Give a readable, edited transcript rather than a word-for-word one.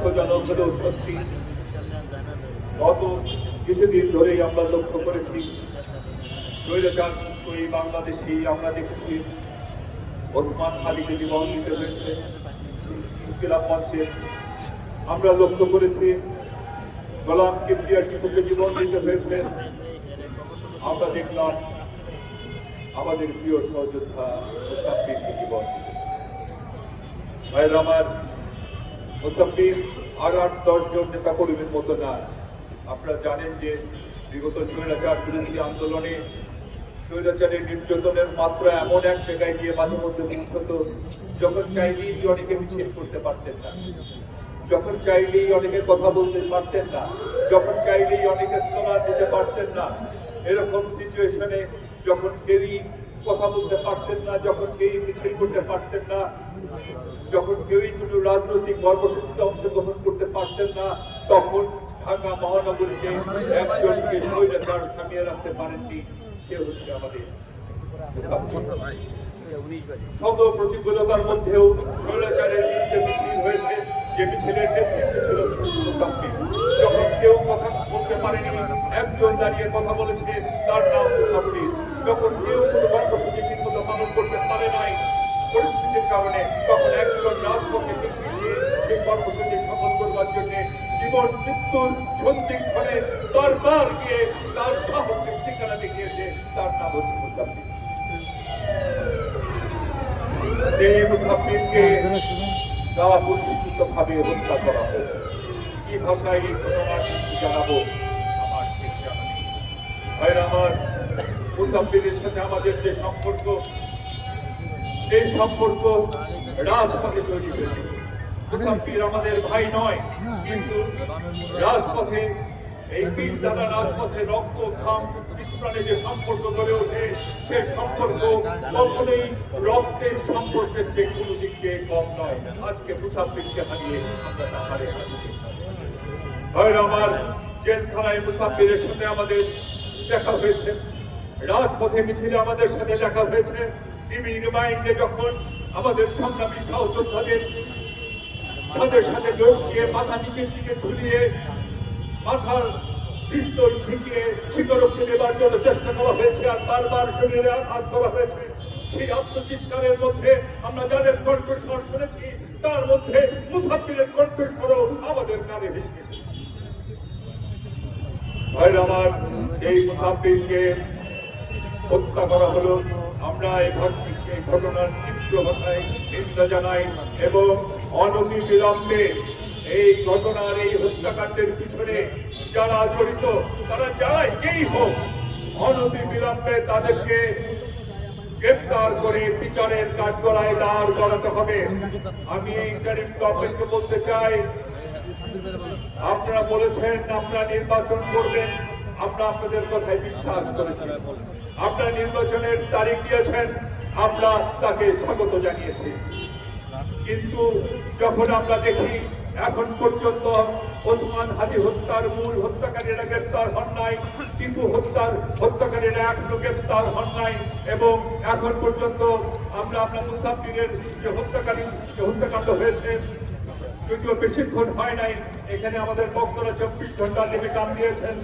দুঃখজনক হলেও সত্যি গত কিছুদিন ধরেই আমরা লক্ষ্য করেছি স্বৈরাচার এই বাংলাদেশেই আমরা দেখেছি ওসমান আলীকে জীবন দিতে হয়েছে। ইনকিলাব মঞ্চে আমরা লক্ষ্য করেছি গোলাম কিবরিয়া টিপুকে জীবন দিতে হয়েছে। আমরা দেখলাম আমাদের প্রিয় সহযোদ্ধা মুসাফিরকে জীবন দিতে। ভাইরা আমার, মুসাফির আর 8-10 জন নেতা কর্মীর মতো না। আপনারা জানেন যে বিগত স্বৈরাচার বিরোধী আন্দোলনে স্বৈরাচারের নির্যাতনের মাত্রা এমন এক জায়গায় গিয়ে মাঝে মধ্যে পৌঁছত যখন চাইলেই অনেকে মিছিল করতে পারতেন না, যখন চাইলেই অনেকে কথা বলতে পারতেন না, যখন চাইলেই অনেকে স্লোগান দিতে পারতেন না। এরকম সিচুয়েশনে যখন কেউই কথা বলতে পারতেন না, যখন কেউই মিছিল করতে পারতেন না, যখন কেউই কোনো রাজনৈতিক কর্মসূচিতে অংশগ্রহণ করতে পারতেন না, তখন ঢাকা মহানগরীতে একজনকে স্বৈরাচার থামিয়ে রাখতে পারেননি, সে হচ্ছে আমাদের শত প্রতিকূলতার মধ্যেও স্বৈরাচারের বিরুদ্ধে মিছিল হয়েছে, যে মিছিলের নেতৃত্বে ছিল মুসাফির। যখন কেউ কথা বলতে পারেনি, একজন দাঁড়িয়ে কথা বলেছে, তার নাম মুসাফির। যখন কেউ কোনো কর্মসূচি ঠিকমতো পালন করতে পারে নাই পরিস্থিতির কারণে, তখন একজন রাজপথে মিছিল দিয়ে সেই কর্মসূচি সফল করবার জন্য জীবন মৃত্যুর সন্ধিক্ষণে বারবার গিয়ে তার সাহসের ঠিকানা দেখিয়েছে, তার নাম হচ্ছে মুসাফির। সেই মুসাফিরকে দেওয়া পরিচিত ভাবে হত্যা করা হয়েছে। কি ভাষায় এই ঘটনা জানাবো আমার ঠিক জানা নেই। ভাইরা আমার, মুসাফিরের সাথে আমাদের যে সম্পর্ক, এই সম্পর্ক রাজপথে তৈরি হয়েছে। মুসাফির আমাদের ভাই নয়, কিন্তু রাজপথে এই বীর দাদা রাজপথে রক্ত ঘাম মিশ্রণে যে সম্পর্ক গড়ে ওঠে, সে সম্পর্ক কখনোই রক্তের সম্পর্কের যে কোনো দিক দিয়ে কম নয়। আজকে মুসাফিরকে হারিয়ে আমরা না হারে ভাইরা আমার, জেলখানায় মুসাফিরের সাথে আমাদের দেখা হয়েছে, রাজপথে মিছিলে আমাদের সাথে দেখা হয়েছে, টিভি রিমাইন্ডে যখন আমাদের সংগ্রামী সহযোদ্ধাদের সাথে লোক দিয়ে মাথা নিচের দিকে ঝুলিয়ে মাথার পিস্তল ঠেকিয়ে স্বীকারোক্তি দেবার জন্য চেষ্টা করা হয়েছে আর বারবার শরীরে আঘাত করা হয়েছে, সেই আত্মচিৎকারের মধ্যে আমরা যাদের কণ্ঠস্বর শুনেছি, তার মধ্যে মুসাফিরের কণ্ঠস্বরও আমাদের কানে ভেসে এসেছে। ভাইরা আমার, এই মুসাফিরকে হত্যা করা হলো। আমরা এই ঘটনার তীব্র ভাষায় নিন্দা জানাই এবং অনতি বিলম্বে এই ঘটনার এই হত্যাকাণ্ডের পিছনে যারা জড়িত, তারা যারাই যেই হোক, অনতি বিলম্বে তাদেরকে গ্রেপ্তার করে বিচারের কাঠগড়ায় দাঁড় করাতে হবে। আমি এই ইন্টারিম গভর্নমেন্টকে বলতে চাই, আপনারা বলেছেন আপনারা নির্বাচন করবেন, আমরা আপনাদের কথায় বিশ্বাস করেছি। আপনারা নির্বাচনের তারিখ দিয়েছেন, আমরা তাকে স্বাগত জানিয়েছি। কিন্তু যখন আমরা দেখি এখন পর্যন্ত ওসমান হাদি হত্যার মূল হত্যাকারীরা গ্রেপ্তার হন নাই, কিন্তু হত্যাকারীরা এখনো গ্রেপ্তার হন নাই, এবং এখন পর্যন্ত আমরা আপনার মুসাফিরের যে হত্যাকাণ্ড হয়েছে, যদিও বেশিক্ষণ হয় নাই, এখানে আমাদের বক্তারা 24 ঘন্টা লিমিট দিয়েছেন।